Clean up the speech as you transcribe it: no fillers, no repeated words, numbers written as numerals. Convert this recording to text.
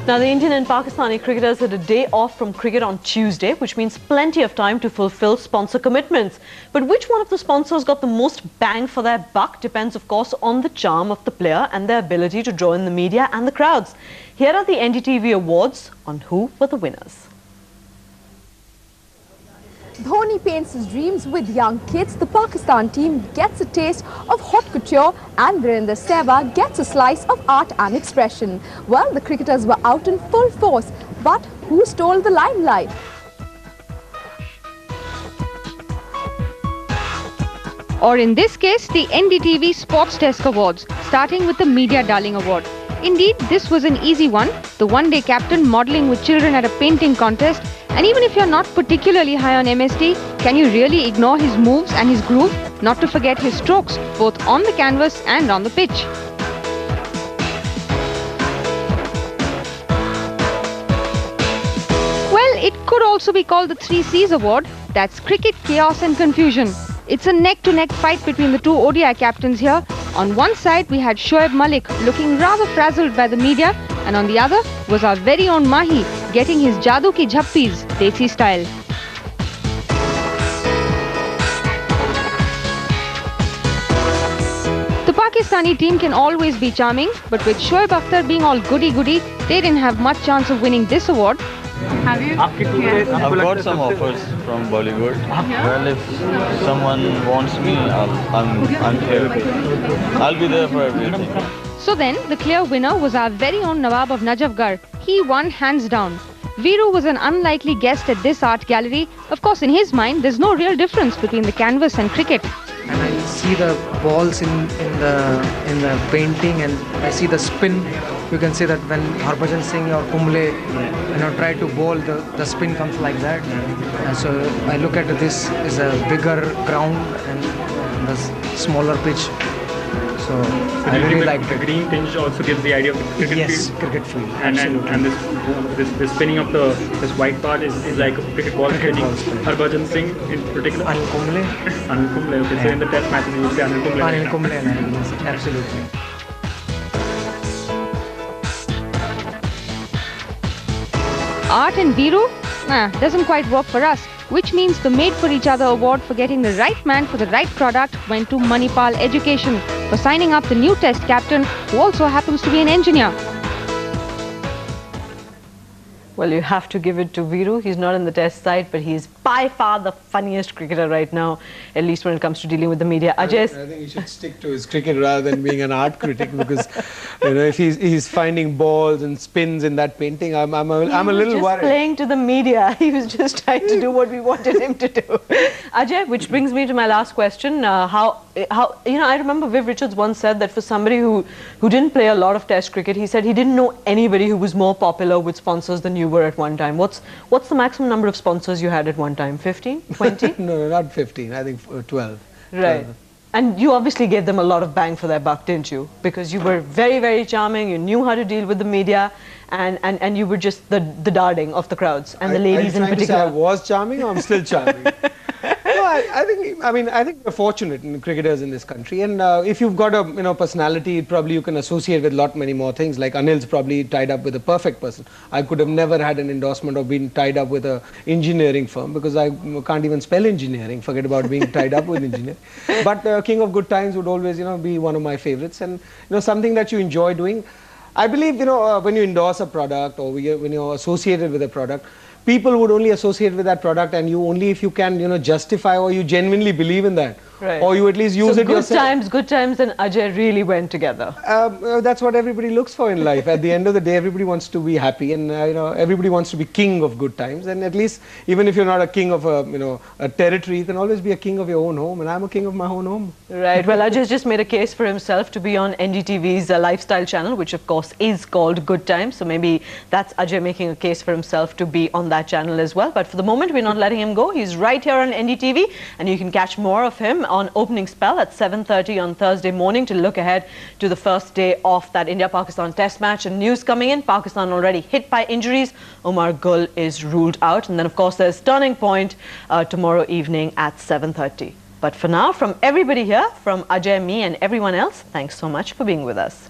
Now, the Indian and Pakistani cricketers had a day off from cricket on Tuesday, which means plenty of time to fulfill sponsor commitments. But which one of the sponsors got the most bang for their buck depends, of course, on the charm of the player and their ability to draw in the media and the crowds. Here are the NDTV awards on who were the winners. Dhoni paints his dreams with young kids. The Pakistan team gets a taste of haute couture and Virender Sehwag gets a slice of art and expression. Well, the cricketers were out in full force, but who stole the limelight? Or in this case, the NDTV Sports Desk Awards, starting with the Media Darling Award. Indeed, this was an easy one. The one-day captain modelling with children at a painting contest. And even if you're not particularly high on MSD, can you really ignore his moves and his groove? Not to forget his strokes, both on the canvas and on the pitch. Well, it could also be called the 3 C's Award. That's cricket, chaos and confusion. It's a neck-to-neck fight between the two ODI captains here. On one side, we had Shoaib Malik looking rather frazzled by the media, and on the other was our very own Mahi getting his Jadoo ki Jhappis, Desi style. The Pakistani team can always be charming, but with Shoaib Akhtar being all goody-goody, they didn't have much chance of winning this award. Have you? I've got some offers from Bollywood. Well, if someone wants me, I'm here. I'll be there for everything. So then, the clear winner was our very own Nawab of Najafgarh. He won hands down. Veeru was an unlikely guest at this art gallery. Of course, in his mind, there's no real difference between the canvas and cricket. And I see the balls in the painting, and I see the spin. You can see that when Harbhajan Singh or Kumble, try to bowl, the spin comes like that. And so I look at this as a bigger ground and a smaller pitch. So I really like the green tinge also gives the idea of the cricket field. Yes, cricket field. And this spinning of this white part is like a cricket ball spinning. Harbhajan Singh in particular. Anil Kumble. Anil Kumble. Okay, so in the test matches you would say Anil Kumble. Anil Kumble, yes, absolutely. Art and Veeru? Doesn't quite work for us. Which means the Made for Each Other award for getting the right man for the right product went to Manipal Education for signing up the new test captain, who also happens to be an engineer. Well, you have to give it to Veeru. He's not in the test side, but he's by far the funniest cricketer right now, at least when it comes to dealing with the media. Ajay, I think he should stick to his cricket rather than being an art critic, because if he's finding balls and spins in that painting, I'm a little worried. He was just playing to the media. He was just trying to do what we wanted him to do. Ajay, which brings me to my last question. I remember Viv Richards once said that for somebody who didn't play a lot of test cricket, he said he didn't know anybody who was more popular with sponsors than you were at one time. What's the maximum number of sponsors you had at one time? 15? 20? No, not 15. I think 12. Right. 12. And you obviously gave them a lot of bang for their buck, didn't you? Because you were very, very charming. You knew how to deal with the media, and you were just the darling of the crowds and the ladies in particular. To say I was charming, or I'm still charming? No, I think we're fortunate in cricketers in this country, and if you've got a personality, probably you can associate with many more things. Like Anil's probably tied up with a perfect person. I could have never had an endorsement or been tied up with an engineering firm, because I can't even spell engineering. Forget about being tied up with engineering. But King of Good Times would always be one of my favorites, and something that you enjoy doing. I believe when you endorse a product, or when you're associated with a product, people would only associate with that product, and you only if you can justify, or you genuinely believe in that. Right. Or you at least use it yourself. Good Times and Ajay really went together. That's what everybody looks for in life. At the end of the day, everybody wants to be happy, and everybody wants to be king of good times. And at least, even if you're not a king of a territory, you can always be a king of your own home. And I'm a king of my own home. Right. Well, Ajay's just made a case for himself to be on NDTV's lifestyle channel, which of course is called Good Times. So maybe that's Ajay making a case for himself to be on that channel as well. But for the moment, we're not letting him go. He's right here on NDTV, and you can catch more of him on Opening Spell at 7:30 on Thursday morning to look ahead to the first day of that India-Pakistan test match. And news coming in, Pakistan already hit by injuries. Omar Gul is ruled out. And then, of course, there's Turning Point tomorrow evening at 7:30. But for now, from everybody here, from Ajay, me and everyone else, thanks so much for being with us.